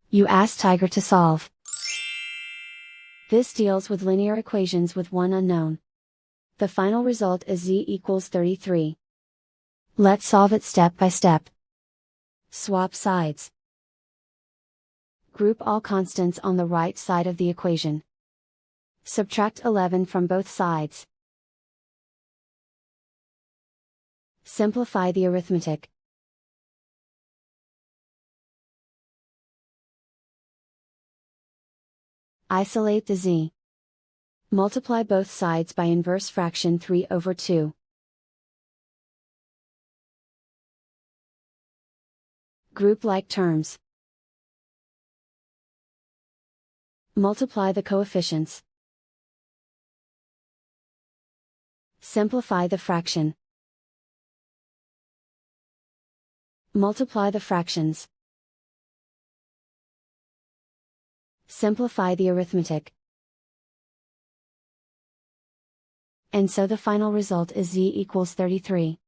You ask Tiger to solve. This deals with linear equations with one unknown. The final result is z equals 33. Let's solve it step by step. Swap sides. Group all constants on the right side of the equation. Subtract 11 from both sides. Simplify the arithmetic. Isolate the z. Multiply both sides by inverse fraction 3/2. Group like terms. Multiply the coefficients. Simplify the fraction. Multiply the fractions. Simplify the arithmetic. And so the final result is z equals 33.